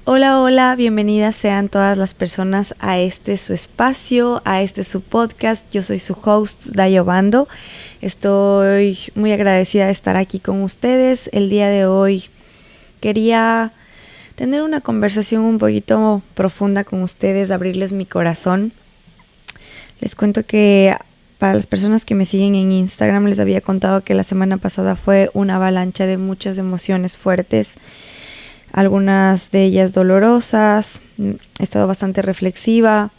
Hola, hola, bienvenidas sean todas las personas a este su espacio, a este su podcast. Yo soy su host, Dayo Bando. Estoy muy agradecida de estar aquí con ustedes. El día de hoy quería tener una conversación un poquito profunda con ustedes, abrirles mi corazón. Les cuento que para las personas que me siguen en Instagram les había contado que la semana pasada fue una avalancha de muchas emociones fuertes, algunas de ellas dolorosas. He estado bastante reflexiva.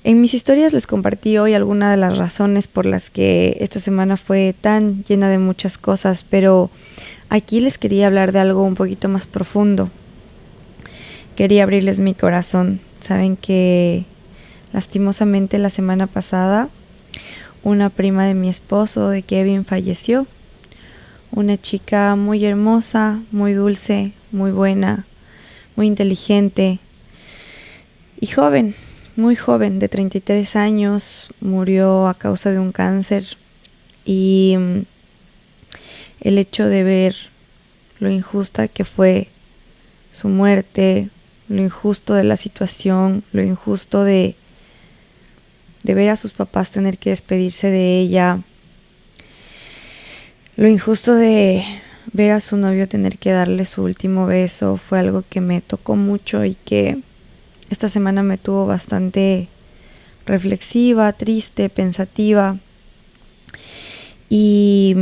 En mis historias les compartí hoy algunas de las razones por las que esta semana fue tan llena de muchas cosas, pero aquí les quería hablar de algo un poquito más profundo. Quería abrirles mi corazón. Saben que lastimosamente la semana pasada una prima de mi esposo, de Kevin, falleció. Una chica muy hermosa, muy dulce, muy buena, muy inteligente y joven, muy joven, de 33 años, murió a causa de un cáncer. Y el hecho de ver lo injusta que fue su muerte, lo injusto de la situación, lo injusto de ver a sus papás tener que despedirse de ella, lo injusto de ver a su novio tener que darle su último beso, fue algo que me tocó mucho y que esta semana me tuvo bastante reflexiva, triste, pensativa y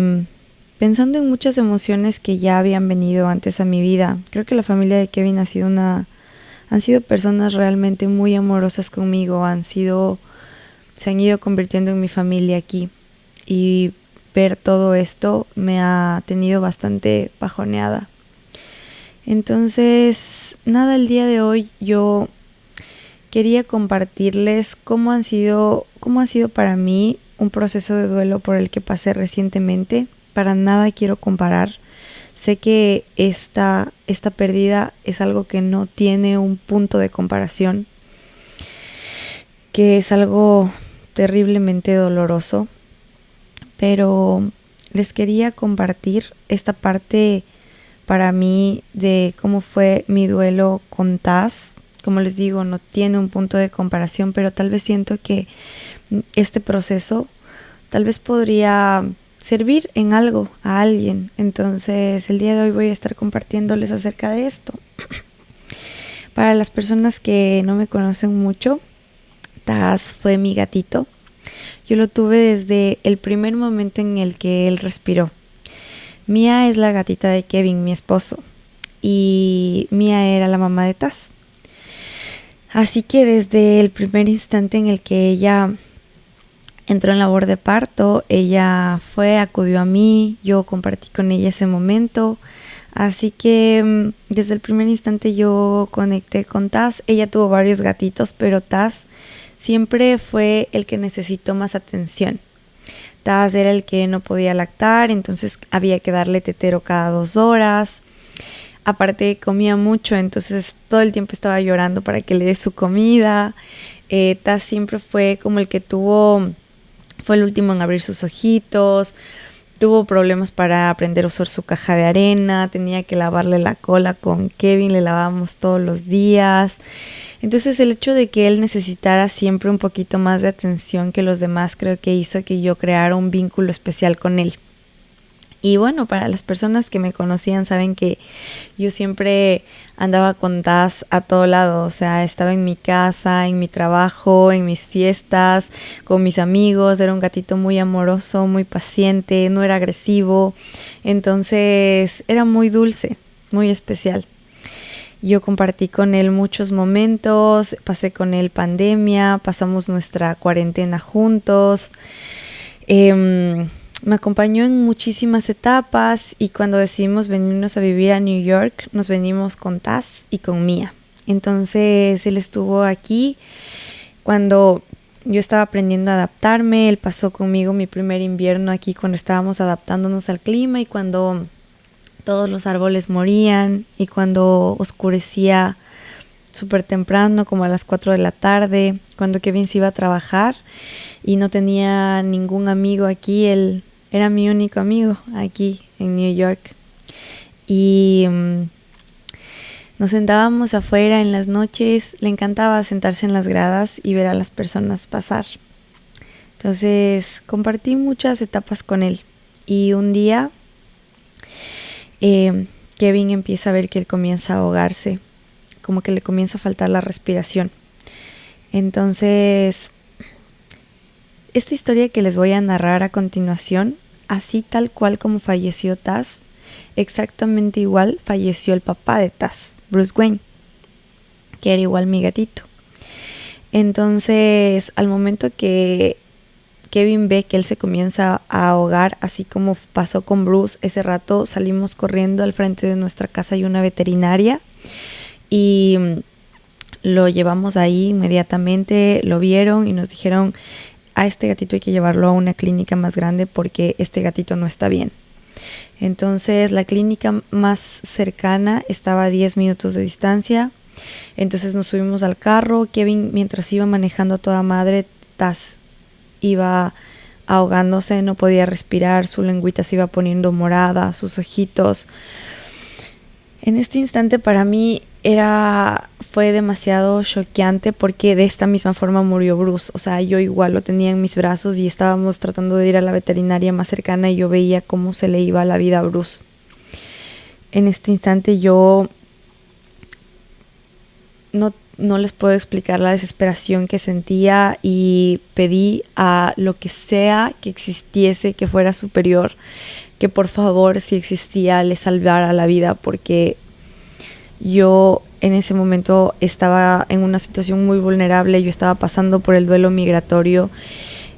pensando en muchas emociones que ya habían venido antes a mi vida. Creo que la familia de Kevin han sido personas realmente muy amorosas conmigo, se han ido convirtiendo en mi familia aquí, y ver todo esto me ha tenido bastante bajoneada. Entonces, nada, el día de hoy yo quería compartirles cómo ha sido para mí un proceso de duelo por el que pasé recientemente. Para nada quiero comparar. Sé que esta pérdida es algo que no tiene un punto de comparación, que es algo terriblemente doloroso, pero les quería compartir esta parte para mí de cómo fue mi duelo con Taz. Como les digo, no tiene un punto de comparación, pero tal vez siento que este proceso tal vez podría servir en algo a alguien. Entonces el día de hoy voy a estar compartiéndoles acerca de esto. Para las personas que no me conocen mucho, Taz fue mi gatito. Yo lo tuve desde el primer momento en el que él respiró. Mía es la gatita de Kevin, mi esposo, y Mía era la mamá de Taz. Así que desde el primer instante en el que ella entró en labor de parto, ella acudió a mí, yo compartí con ella ese momento. Así que desde el primer instante yo conecté con Taz. Ella tuvo varios gatitos, pero Taz siempre fue el que necesitó más atención. Taz era el que no podía lactar, entonces había que darle tetero cada 2 horas. Aparte comía mucho, entonces todo el tiempo estaba llorando para que le dé su comida. Taz siempre fue como el que fue el último en abrir sus ojitos. Tuvo problemas para aprender a usar su caja de arena, tenía que lavarle la cola con Kevin, le lavábamos todos los días. Entonces el hecho de que él necesitara siempre un poquito más de atención que los demás creo que hizo que yo creara un vínculo especial con él. Y bueno, para las personas que me conocían saben que yo siempre andaba con Taz a todo lado. O sea, estaba en mi casa, en mi trabajo, en mis fiestas, con mis amigos. Era un gatito muy amoroso, muy paciente, no era agresivo. Entonces era muy dulce, muy especial. Yo compartí con él muchos momentos, pasé con él pandemia, pasamos nuestra cuarentena juntos. Me acompañó en muchísimas etapas y cuando decidimos venirnos a vivir a New York, nos venimos con Taz y con Mía. Entonces él estuvo aquí cuando yo estaba aprendiendo a adaptarme. Él pasó conmigo mi primer invierno aquí cuando estábamos adaptándonos al clima y cuando todos los árboles morían y cuando oscurecía súper temprano, como a las 4 de la tarde, cuando Kevin se iba a trabajar y no tenía ningún amigo aquí. Él era mi único amigo aquí en New York. Y Nos sentábamos afuera en las noches, le encantaba sentarse en las gradas y ver a las personas pasar. Entonces compartí muchas etapas con él y un día Kevin empieza a ver que él comienza a ahogarse, como que le comienza a faltar la respiración. Entonces, esta historia que les voy a narrar a continuación, así tal cual como falleció Taz, exactamente igual falleció el papá de Taz, Bruce Wayne, que era igual mi gatito. Entonces, al momento que Kevin ve que él se comienza a ahogar, así como pasó con Bruce, ese rato salimos corriendo. Al frente de nuestra casa hay una veterinaria y lo llevamos ahí inmediatamente, lo vieron y nos dijeron: a este gatito hay que llevarlo a una clínica más grande porque este gatito no está bien. Entonces la clínica más cercana estaba a 10 minutos de distancia. Entonces nos subimos al carro. Kevin, mientras iba manejando a toda madre, Taz iba ahogándose, no podía respirar, su lengüita se iba poniendo morada, sus ojitos. En este instante para mí fue demasiado choqueante porque de esta misma forma murió Bruce. O sea, yo igual lo tenía en mis brazos y estábamos tratando de ir a la veterinaria más cercana y yo veía cómo se le iba la vida a Bruce. En este instante yo no les puedo explicar la desesperación que sentía y pedí a lo que sea que existiese, que fuera superior, que por favor, si existía, le salvara la vida, porque yo en ese momento estaba en una situación muy vulnerable. Yo estaba pasando por el duelo migratorio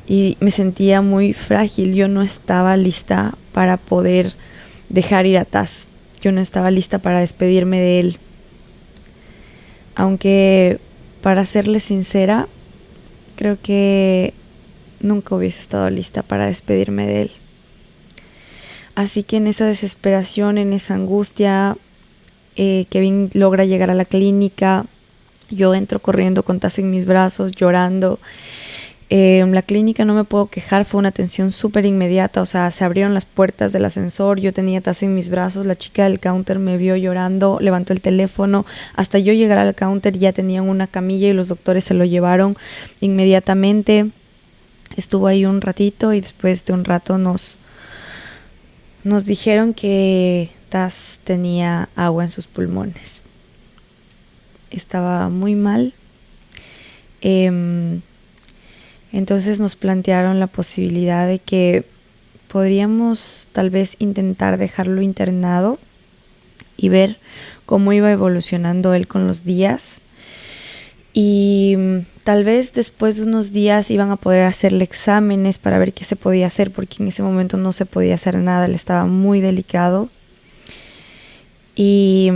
y me sentía muy frágil. Yo no estaba lista para poder dejar ir a Taz. Yo no estaba lista para despedirme de él. Aunque, para serle sincera, creo que nunca hubiese estado lista para despedirme de él. Así que en esa desesperación, en esa angustia, Kevin logra llegar a la clínica. Yo entro corriendo con Taz en mis brazos, llorando. En la clínica, no me puedo quejar, fue una atención súper inmediata. O sea, se abrieron las puertas del ascensor, yo tenía a Taz en mis brazos, la chica del counter me vio llorando, levantó el teléfono. Hasta yo llegar al counter ya tenían una camilla y los doctores se lo llevaron inmediatamente. Estuvo ahí un ratito y después de un rato nos dijeron que Taz tenía agua en sus pulmones. Estaba muy mal. Entonces nos plantearon la posibilidad de que podríamos tal vez intentar dejarlo internado y ver cómo iba evolucionando él con los días. Y tal vez después de unos días iban a poder hacerle exámenes para ver qué se podía hacer, porque en ese momento no se podía hacer nada, él estaba muy delicado. Y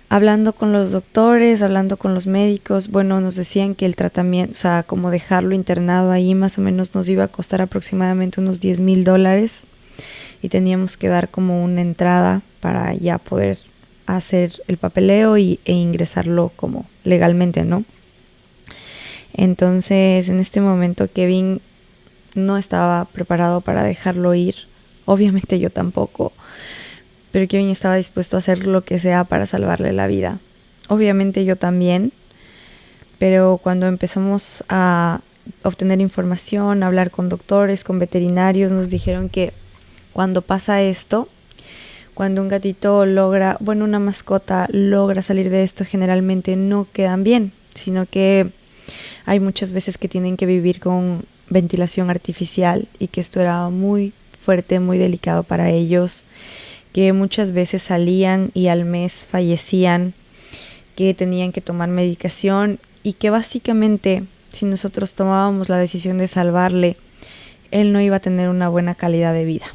hablando con los doctores, hablando con los médicos, bueno, nos decían que el tratamiento, o sea, como dejarlo internado ahí más o menos nos iba a costar aproximadamente unos $10,000 y teníamos que dar como una entrada para ya poder hacer el papeleo e ingresarlo como legalmente, ¿no? Entonces, en este momento Kevin no estaba preparado para dejarlo ir. Obviamente yo tampoco. Pero Kevin estaba dispuesto a hacer lo que sea para salvarle la vida. Obviamente yo también. Pero cuando empezamos a obtener información, a hablar con doctores, con veterinarios, nos dijeron que cuando pasa esto, cuando un gatito una mascota logra salir de esto, generalmente no quedan bien, sino que hay muchas veces que tienen que vivir con ventilación artificial y que esto era muy fuerte, muy delicado para ellos, que muchas veces salían y al mes fallecían, que tenían que tomar medicación y que básicamente si nosotros tomábamos la decisión de salvarle, él no iba a tener una buena calidad de vida.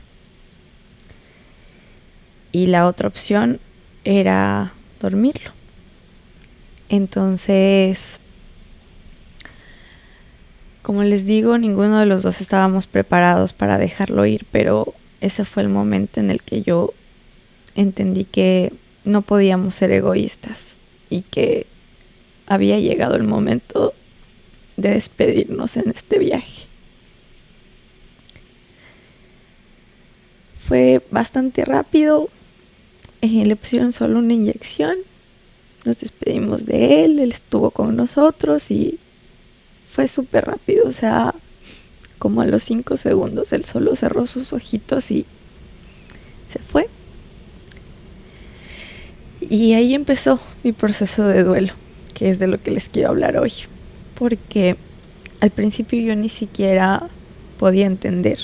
Y la otra opción era dormirlo. Entonces, como les digo, ninguno de los dos estábamos preparados para dejarlo ir, pero ese fue el momento en el que yo entendí que no podíamos ser egoístas y que había llegado el momento de despedirnos en este viaje. Fue bastante rápido. Le pusieron solo una inyección, nos despedimos de él estuvo con nosotros y fue súper rápido, o sea, como a los 5 segundos él solo cerró sus ojitos y se fue. Y ahí empezó mi proceso de duelo, que es de lo que les quiero hablar hoy, porque al principio yo ni siquiera podía entender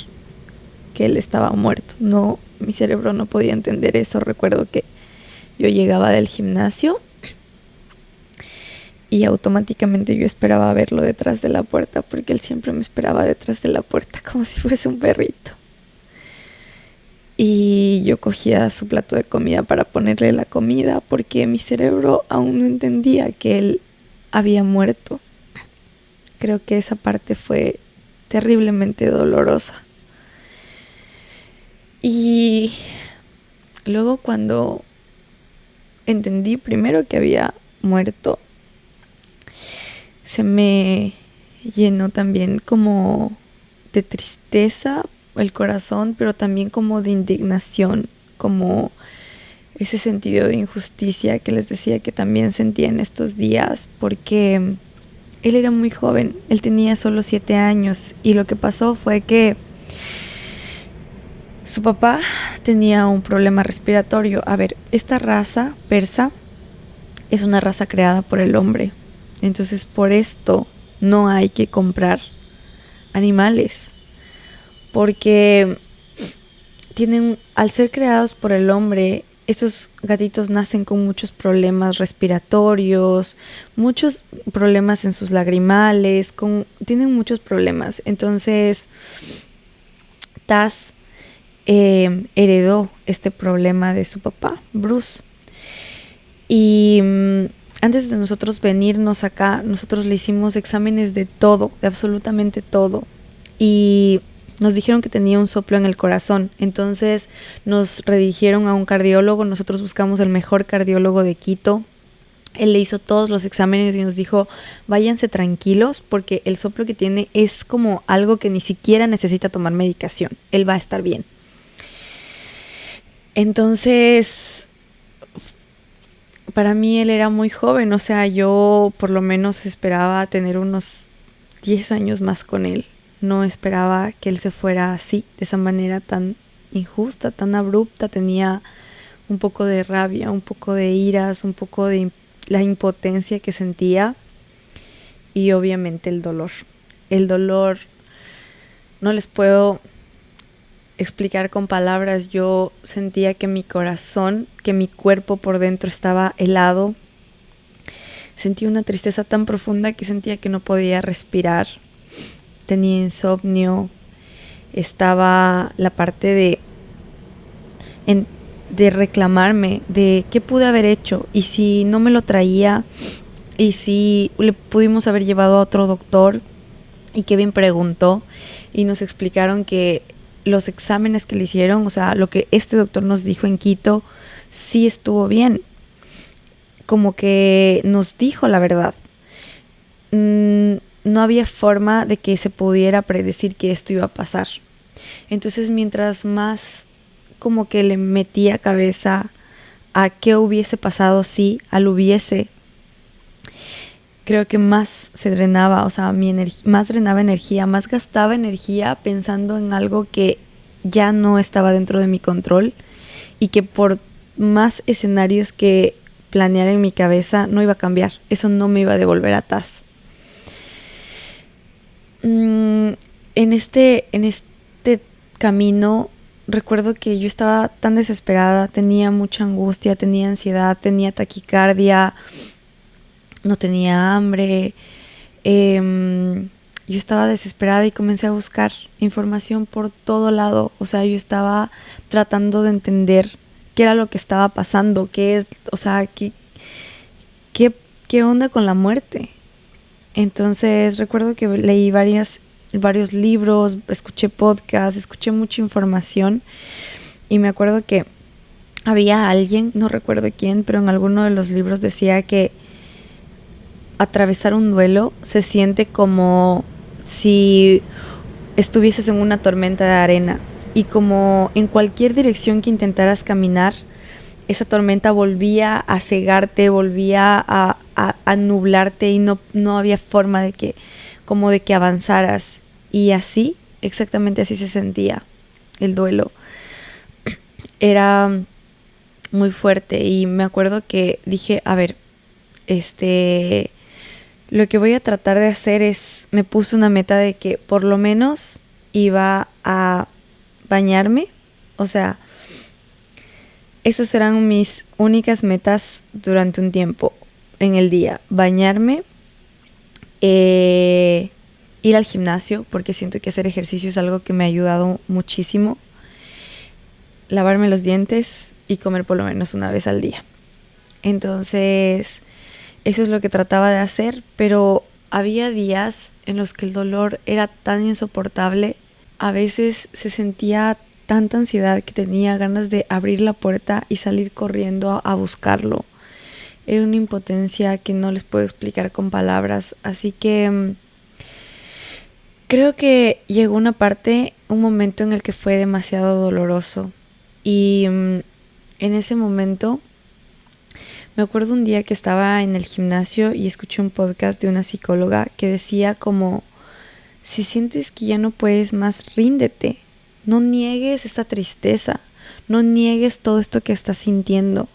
que él estaba muerto. No, mi cerebro no podía entender eso. Recuerdo que yo llegaba del gimnasio y automáticamente yo esperaba verlo detrás de la puerta, porque él siempre me esperaba detrás de la puerta como si fuese un perrito. Y yo cogía su plato de comida para ponerle la comida, porque mi cerebro aún no entendía que él había muerto. Creo que esa parte fue terriblemente dolorosa. Y luego, cuando entendí primero que había muerto, se me llenó también como de tristeza el corazón, pero también como de indignación, como ese sentido de injusticia que les decía que también sentía en estos días, porque él era muy joven, él tenía solo 7 años, y lo que pasó fue que su papá tenía un problema respiratorio. A ver, esta raza persa es una raza creada por el hombre, entonces por esto no hay que comprar animales, porque al ser creados por el hombre, estos gatitos nacen con muchos problemas respiratorios, muchos problemas en sus lagrimales, tienen muchos problemas. Entonces Taz heredó este problema de su papá, Bruce. Y antes de nosotros venirnos acá, nosotros le hicimos exámenes de todo, de absolutamente todo. Y nos dijeron que tenía un soplo en el corazón. Entonces nos redirigieron a un cardiólogo. Nosotros buscamos el mejor cardiólogo de Quito. Él le hizo todos los exámenes y nos dijo: váyanse tranquilos, porque el soplo que tiene es como algo que ni siquiera necesita tomar medicación. Él va a estar bien. Entonces, para mí él era muy joven. O sea, yo por lo menos esperaba tener unos 10 años más con él. No esperaba que él se fuera así, de esa manera tan injusta, tan abrupta. Tenía un poco de rabia, un poco de iras, un poco de la impotencia que sentía, y obviamente el dolor. El dolor no les puedo explicar con palabras. Yo sentía que mi corazón, que mi cuerpo por dentro estaba helado. Sentí una tristeza tan profunda que sentía que no podía respirar. Tenía insomnio. Estaba la parte de reclamarme de qué pude haber hecho, y si no me lo traía, y si le pudimos haber llevado a otro doctor. Y Kevin preguntó y nos explicaron que los exámenes que le hicieron, o sea, lo que este doctor nos dijo en Quito, sí estuvo bien. Como que nos dijo la verdad. No había forma de que se pudiera predecir que esto iba a pasar. Entonces, mientras más como que le metía cabeza a qué hubiese pasado si, al hubiese, creo que más se drenaba, o sea, más drenaba energía, más gastaba energía pensando en algo que ya no estaba dentro de mi control, y que por más escenarios que planeara en mi cabeza no iba a cambiar. Eso no me iba a devolver a Taz. En este camino recuerdo que yo estaba tan desesperada, tenía mucha angustia, tenía ansiedad, tenía taquicardia, no tenía hambre. Yo estaba desesperada y comencé a buscar información por todo lado. O sea, yo estaba tratando de entender qué era lo que estaba pasando, qué onda con la muerte. Entonces recuerdo que leí varios libros, escuché podcasts, escuché mucha información, y me acuerdo que había alguien, no recuerdo quién, pero en alguno de los libros decía que atravesar un duelo se siente como si estuvieses en una tormenta de arena, y como en cualquier dirección que intentaras caminar, esa tormenta volvía a cegarte, volvía a nublarte y no había forma de que, como de que avanzaras. Y así, exactamente así se sentía el duelo. Era muy fuerte y me acuerdo que dije, a ver, lo que voy a tratar de hacer es, me puse una meta de que por lo menos iba a bañarme, o sea, esas eran mis únicas metas durante un tiempo en el día, bañarme, ir al gimnasio, porque siento que hacer ejercicio es algo que me ha ayudado muchísimo, lavarme los dientes y comer por lo menos una vez al día. Entonces, eso es lo que trataba de hacer, pero había días en los que el dolor era tan insoportable, a veces se sentía tanta ansiedad que tenía ganas de abrir la puerta y salir corriendo a buscarlo. Era una impotencia que no les puedo explicar con palabras, así que creo que llegó un momento en el que fue demasiado doloroso y en ese momento me acuerdo un día que estaba en el gimnasio y escuché un podcast de una psicóloga que decía como, si sientes que ya no puedes más, ríndete. No niegues esta tristeza, no niegues todo esto que estás sintiendo,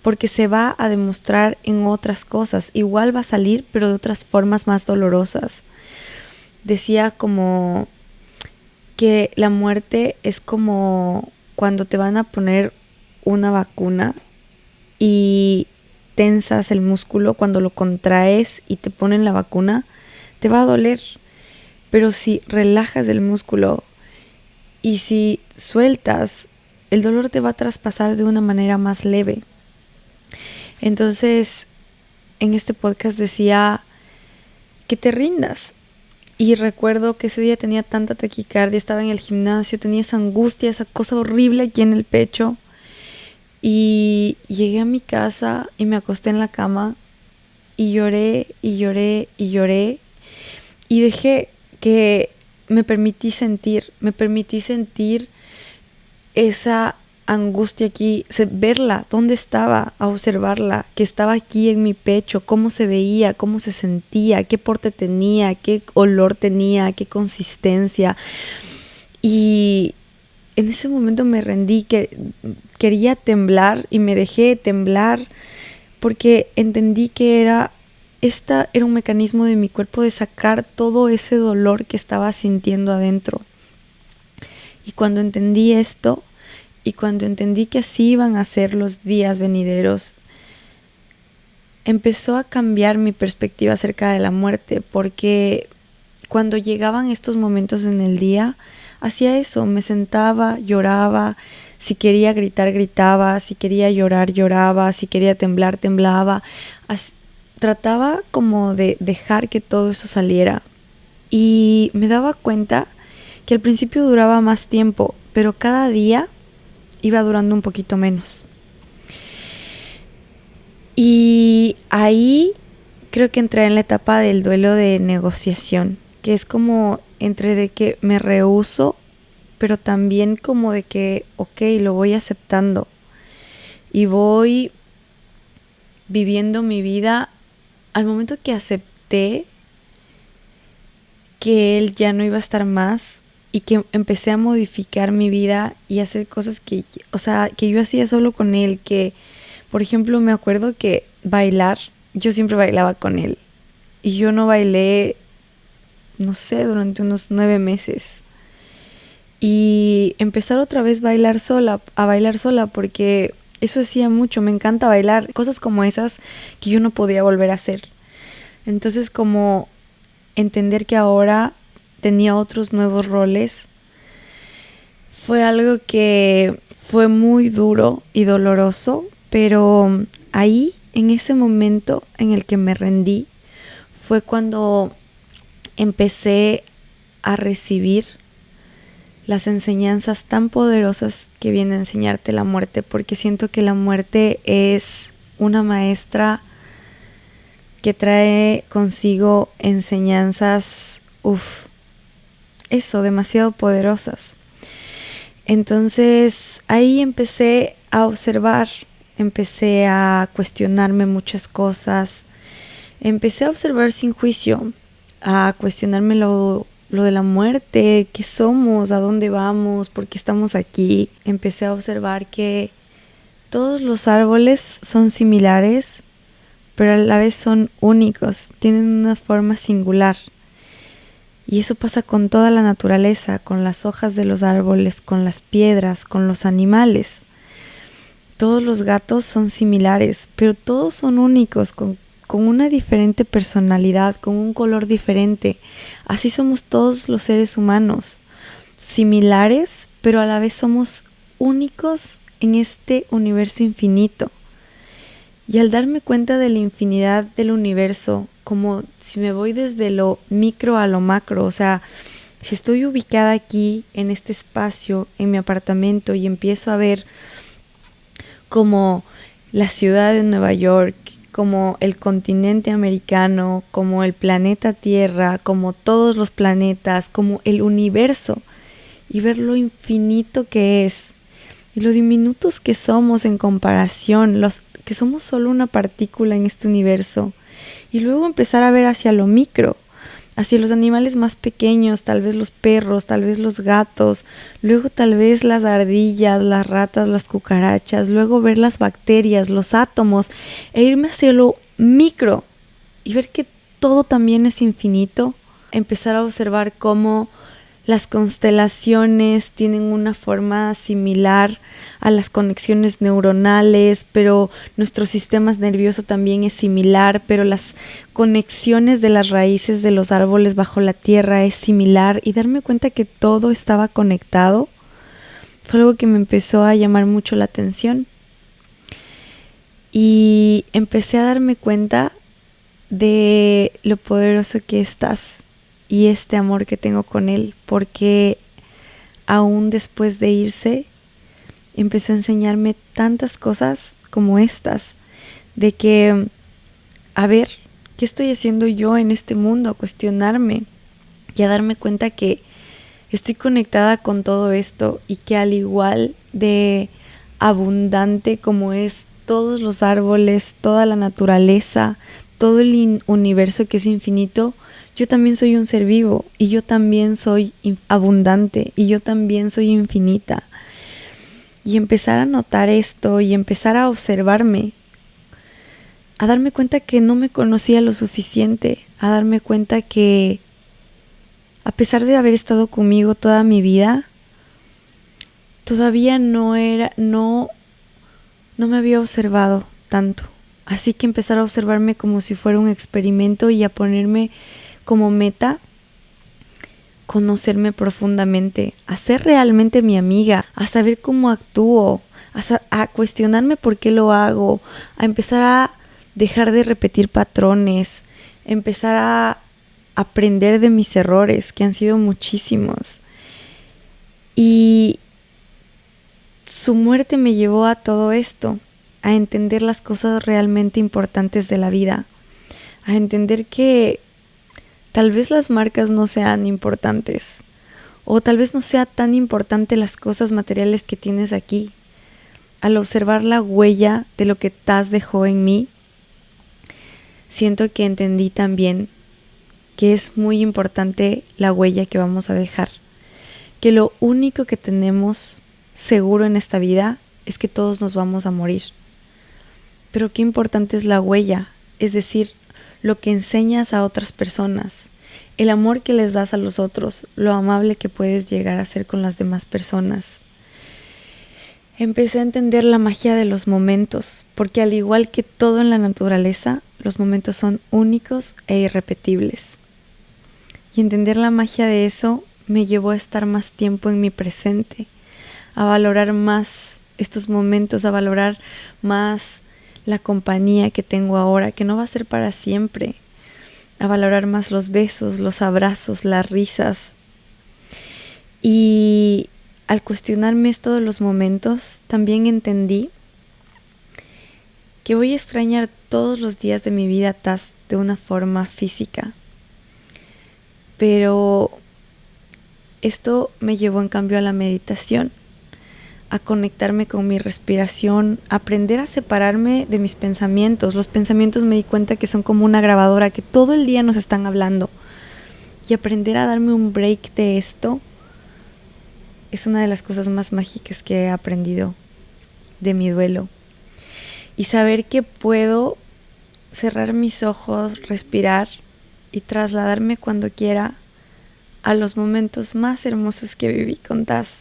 porque se va a demostrar en otras cosas. Igual va a salir, pero de otras formas más dolorosas. Decía como que la muerte es como cuando te van a poner una vacuna y tensas el músculo, cuando lo contraes y te ponen la vacuna, te va a doler. Pero si relajas el músculo y si sueltas, el dolor te va a traspasar de una manera más leve. Entonces, en este podcast decía que te rindas. Y recuerdo que ese día tenía tanta taquicardia, estaba en el gimnasio, tenía esa angustia, esa cosa horrible aquí en el pecho. Y llegué a mi casa y me acosté en la cama y lloré y lloré y lloré. Y dejé que me permití sentir esa angustia aquí, verla, dónde estaba, a observarla, que estaba aquí en mi pecho, cómo se veía, cómo se sentía, qué porte tenía, qué olor tenía, qué consistencia. Y en ese momento me rendí, que quería temblar y me dejé temblar porque entendí que era un mecanismo de mi cuerpo de sacar todo ese dolor que estaba sintiendo adentro. Y cuando entendí esto, y cuando entendí que así iban a ser los días venideros, empezó a cambiar mi perspectiva acerca de la muerte, porque cuando llegaban estos momentos en el día, hacía eso, me sentaba, lloraba, si quería gritar, gritaba, si quería llorar, lloraba, si quería temblar, temblaba. Trataba como de dejar que todo eso saliera. Y me daba cuenta que al principio duraba más tiempo, pero cada día iba durando un poquito menos. Y ahí creo que entré en la etapa del duelo de negociación, que es como entre de que me rehúso, pero también como de que, ok, lo voy aceptando y voy viviendo mi vida. Al momento que acepté que él ya no iba a estar más y que empecé a modificar mi vida y hacer cosas que yo hacía solo con él, que por ejemplo me acuerdo que bailar, yo siempre bailaba con él y yo no bailé, no sé, durante unos 9 meses. Y empezar otra vez a bailar sola, porque eso hacía mucho, me encanta bailar, cosas como esas que yo no podía volver a hacer. Entonces como entender que ahora tenía otros nuevos roles fue algo que fue muy duro y doloroso, pero ahí, en ese momento en el que me rendí, fue cuando empecé a recibir las enseñanzas tan poderosas que viene a enseñarte la muerte, porque siento que la muerte es una maestra que trae consigo enseñanzas, demasiado poderosas. Entonces ahí empecé a observar empecé a cuestionarme muchas cosas, empecé a observar sin juicio, a cuestionarme lo de la muerte, qué somos, a dónde vamos, por qué estamos aquí. Empecé a observar que todos los árboles son similares, pero a la vez son únicos, tienen una forma singular. Y eso pasa con toda la naturaleza, con las hojas de los árboles, con las piedras, con los animales. Todos los gatos son similares, pero todos son únicos, con una diferente personalidad, con un color diferente. Así somos todos los seres humanos, similares, pero a la vez somos únicos en este universo infinito. Y al darme cuenta de la infinidad del universo, como si me voy desde lo micro a lo macro, o sea, si estoy ubicada aquí en este espacio, en mi apartamento, y empiezo a ver como la ciudad de Nueva York, como el continente americano, como el planeta Tierra, como todos los planetas, como el universo, y ver lo infinito que es y lo diminutos que somos en comparación, que somos solo una partícula en este universo, y luego empezar a ver hacia lo micro, hacia los animales más pequeños, tal vez los perros, tal vez los gatos, luego tal vez las ardillas, las ratas, las cucarachas, luego ver las bacterias, los átomos, e irme hacia lo micro y ver que todo también es infinito. Empezar a observar cómo las constelaciones tienen una forma similar a las conexiones neuronales, pero nuestro sistema nervioso también es similar, pero las conexiones de las raíces de los árboles bajo la tierra es similar, y darme cuenta que todo estaba conectado fue algo que me empezó a llamar mucho la atención. Y empecé a darme cuenta de lo poderoso que estás y este amor que tengo con él, porque aún después de irse empezó a enseñarme tantas cosas como estas, de que, a ver, ¿qué estoy haciendo yo en este mundo? A cuestionarme y a darme cuenta que estoy conectada con todo esto, y que al igual de abundante como es todos los árboles, toda la naturaleza, todo el universo que es infinito, yo también soy un ser vivo, y yo también soy abundante, y yo también soy infinita. Y empezar a notar esto y empezar a observarme, a darme cuenta que no me conocía lo suficiente, a darme cuenta que a pesar de haber estado conmigo toda mi vida, todavía no me había observado tanto. Así que empezar a observarme como si fuera un experimento, y a ponerme como meta conocerme profundamente, a ser realmente mi amiga, a saber cómo actúo, a cuestionarme por qué lo hago, a empezar a dejar de repetir patrones, empezar a aprender de mis errores, que han sido muchísimos. Y su muerte me llevó a todo esto, a entender las cosas realmente importantes de la vida, a entender que tal vez las marcas no sean importantes, o tal vez no sea tan importante las cosas materiales que tienes aquí. Al observar la huella de lo que Taz dejó en mí, siento que entendí también que es muy importante la huella que vamos a dejar, que lo único que tenemos seguro en esta vida es que todos nos vamos a morir. Pero qué importante es la huella, es decir, lo que enseñas a otras personas, el amor que les das a los otros, lo amable que puedes llegar a ser con las demás personas. Empecé a entender la magia de los momentos, porque al igual que todo en la naturaleza, los momentos son únicos e irrepetibles. Y entender la magia de eso me llevó a estar más tiempo en mi presente, a valorar más estos momentos, a valorar más la compañía que tengo ahora, que no va a ser para siempre, a valorar más los besos, los abrazos, las risas. Y al cuestionarme esto de los momentos, también entendí que voy a extrañar todos los días de mi vida Taz de una forma física. Pero esto me llevó en cambio a la meditación, a conectarme con mi respiración, a aprender a separarme de mis pensamientos. Los pensamientos me di cuenta que son como una grabadora que todo el día nos están hablando. Y aprender a darme un break de esto es una de las cosas más mágicas que he aprendido de mi duelo. Y saber que puedo cerrar mis ojos, respirar y trasladarme cuando quiera a los momentos más hermosos que viví con Taz.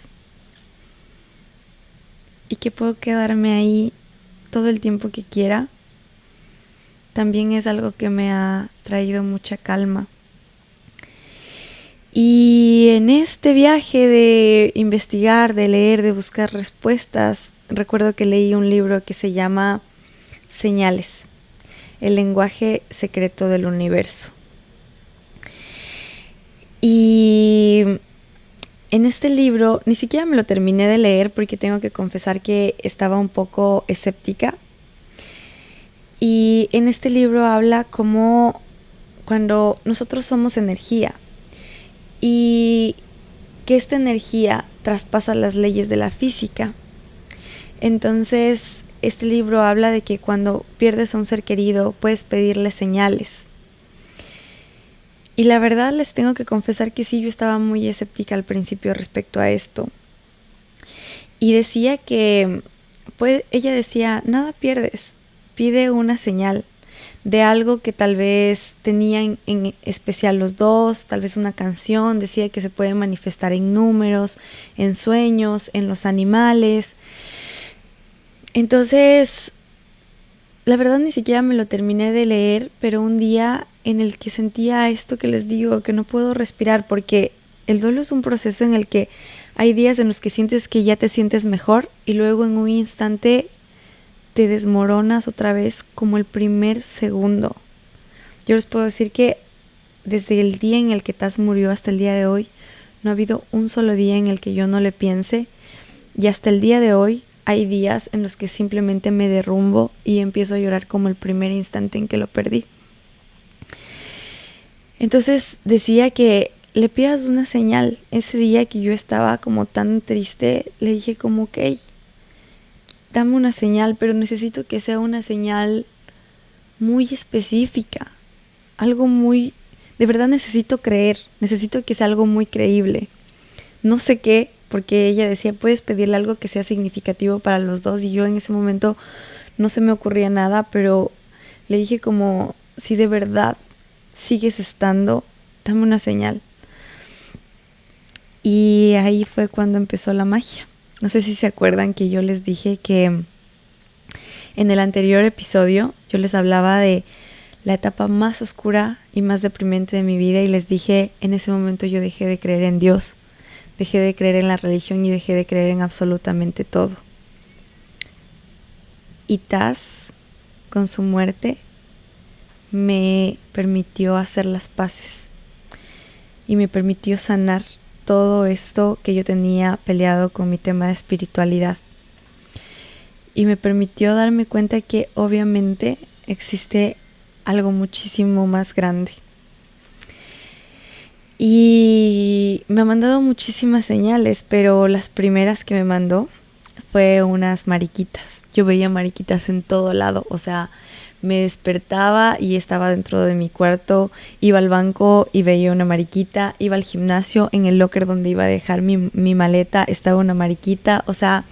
Y que puedo quedarme ahí todo el tiempo que quiera, también es algo que me ha traído mucha calma. Y en este viaje de investigar, de leer, de buscar respuestas, recuerdo que leí un libro que se llama Señales, el lenguaje secreto del universo. Y en este libro ni siquiera me lo terminé de leer porque tengo que confesar que estaba un poco escéptica. Y en este libro habla como cuando nosotros somos energía y que esta energía traspasa las leyes de la física. Entonces, este libro habla de que cuando pierdes a un ser querido puedes pedirle señales. Y la verdad les tengo que confesar que sí, yo estaba muy escéptica al principio respecto a esto. Y decía que, pues, ella decía, nada pierdes, pide una señal de algo que tal vez tenían en especial los dos, tal vez una canción, decía que se puede manifestar en números, en sueños, en los animales. Entonces, la verdad ni siquiera me lo terminé de leer, pero un día en el que sentía esto que les digo, que no puedo respirar, porque el duelo es un proceso en el que hay días en los que sientes que ya te sientes mejor y luego en un instante te desmoronas otra vez como el primer segundo. Yo les puedo decir que desde el día en el que Taz murió hasta el día de hoy, no ha habido un solo día en el que yo no le piense, y hasta el día de hoy hay días en los que simplemente me derrumbo y empiezo a llorar como el primer instante en que lo perdí. Entonces decía que le pidas una señal. Ese día que yo estaba como tan triste, le dije como, ok, dame una señal, pero necesito que sea una señal muy específica, algo muy, de verdad necesito creer, necesito que sea algo muy creíble. No sé qué, porque ella decía, puedes pedirle algo que sea significativo para los dos, y yo en ese momento no se me ocurría nada, pero le dije como, si de verdad sigues estando, dame una señal. Y ahí fue cuando empezó la magia. No sé si se acuerdan que yo les dije que en el anterior episodio yo les hablaba de la etapa más oscura y más deprimente de mi vida, y les dije, en ese momento yo dejé de creer en Dios, dejé de creer en la religión y dejé de creer en absolutamente todo. Y Taz, con su muerte, me permitió hacer las paces y me permitió sanar todo esto que yo tenía peleado con mi tema de espiritualidad. Y me permitió darme cuenta que obviamente existe algo muchísimo más grande. Y me ha mandado muchísimas señales, pero las primeras que me mandó fue unas mariquitas. Yo veía mariquitas en todo lado, o sea, me despertaba y estaba dentro de mi cuarto, iba al banco y veía una mariquita, iba al gimnasio, en el locker donde iba a dejar mi maleta estaba una mariquita. O sea,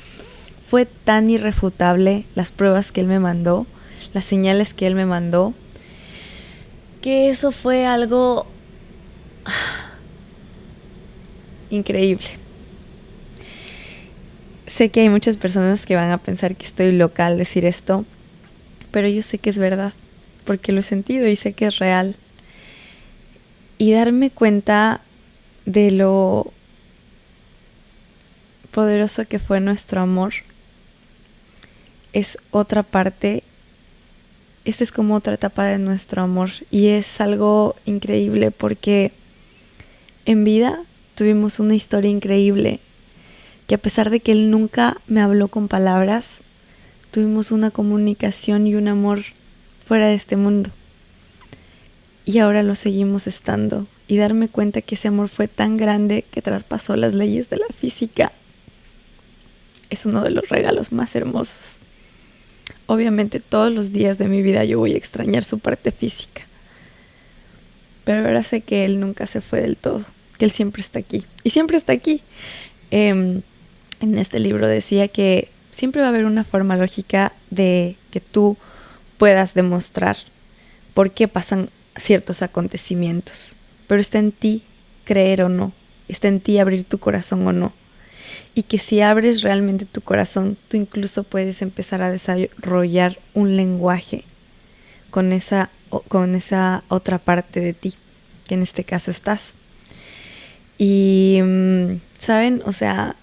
fue tan irrefutable las pruebas que él me mandó, las señales que él me mandó, que eso fue algo increíble. Sé que hay muchas personas que van a pensar que estoy loca al decir esto, pero yo sé que es verdad, porque lo he sentido y sé que es real. Y darme cuenta de lo poderoso que fue nuestro amor es otra parte. Esta es como otra etapa de nuestro amor, y es algo increíble porque en vida tuvimos una historia increíble, que a pesar de que él nunca me habló con palabras, tuvimos una comunicación y un amor fuera de este mundo. Y ahora lo seguimos estando. Y darme cuenta que ese amor fue tan grande que traspasó las leyes de la física es uno de los regalos más hermosos. Obviamente todos los días de mi vida yo voy a extrañar su parte física, pero ahora sé que Él nunca se fue del todo, que Él siempre está aquí, y siempre está aquí. En este libro decía que siempre va a haber una forma lógica de que tú puedas demostrar por qué pasan ciertos acontecimientos, pero está en ti creer o no, está en ti abrir tu corazón o no. Y que si abres realmente tu corazón, tú incluso puedes empezar a desarrollar un lenguaje con esa otra parte de ti, que en este caso estás. Y, ¿saben? O sea,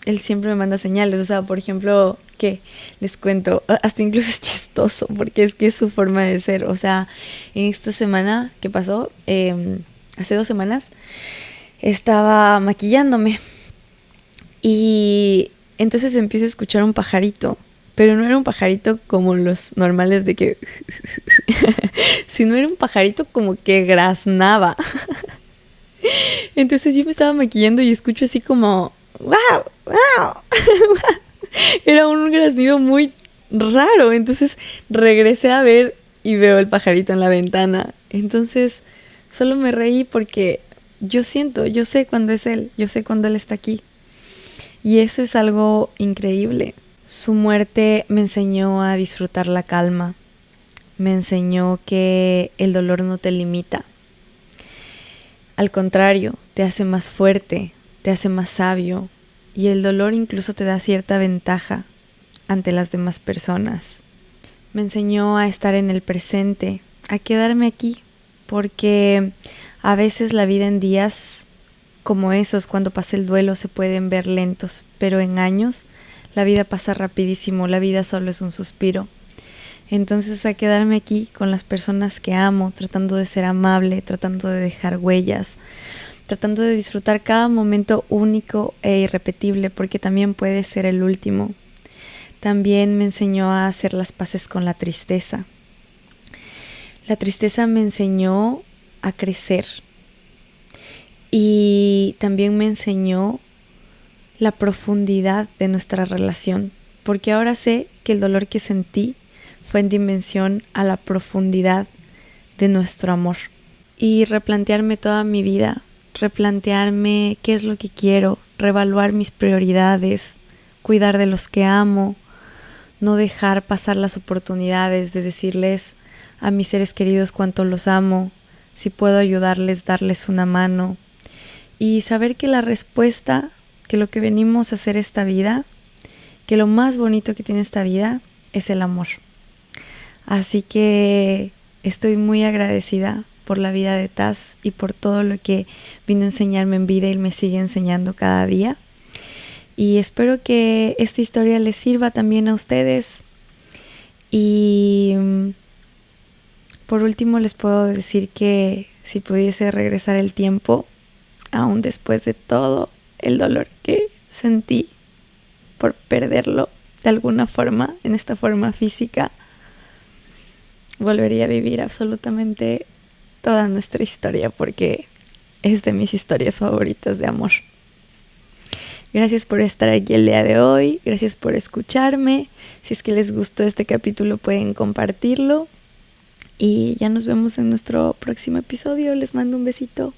Él siempre me manda señales. O sea, por ejemplo, ¿qué? Les cuento, hasta incluso es chistoso, porque es que es su forma de ser. O sea, en esta semana que pasó, hace 2 semanas, estaba maquillándome. Y entonces empiezo a escuchar un pajarito, pero no era un pajarito como los normales de que... sino era un pajarito como que graznaba. Entonces yo me estaba maquillando y escucho así como... ¡Wow! ¡Wow! Era un graznido muy raro. Entonces regresé a ver y veo el pajarito en la ventana. Entonces solo me reí porque yo sé cuando es Él, yo sé cuando Él está aquí. Y eso es algo increíble. Su muerte me enseñó a disfrutar la calma. Me enseñó que el dolor no te limita. Al contrario, te hace más fuerte, te hace más sabio. Y el dolor incluso te da cierta ventaja ante las demás personas. Me enseñó a estar en el presente, a quedarme aquí. Porque a veces la vida en días como esos, cuando pasa el duelo, se pueden ver lentos, pero en años la vida pasa rapidísimo, la vida solo es un suspiro. Entonces a quedarme aquí con las personas que amo, tratando de ser amable, tratando de dejar huellas, tratando de disfrutar cada momento único e irrepetible, porque también puede ser el último. También me enseñó a hacer las paces con la tristeza. La tristeza me enseñó a crecer. Y también me enseñó la profundidad de nuestra relación, porque ahora sé que el dolor que sentí fue en dimensión a la profundidad de nuestro amor. Y replantearme toda mi vida, replantearme qué es lo que quiero, reevaluar mis prioridades, cuidar de los que amo, no dejar pasar las oportunidades de decirles a mis seres queridos cuánto los amo, si puedo ayudarles, darles una mano. Y saber que la respuesta, que lo que venimos a hacer esta vida, que lo más bonito que tiene esta vida es el amor. Así que estoy muy agradecida por la vida de Taz y por todo lo que vino a enseñarme en vida y me sigue enseñando cada día. Y espero que esta historia les sirva también a ustedes. Y por último les puedo decir que si pudiese regresar el tiempo, aún después de todo el dolor que sentí por perderlo de alguna forma, en esta forma física, volvería a vivir absolutamente toda nuestra historia porque es de mis historias favoritas de amor. Gracias por estar aquí el día de hoy, gracias por escucharme. Si es que les gustó este capítulo pueden compartirlo y ya nos vemos en nuestro próximo episodio. Les mando un besito.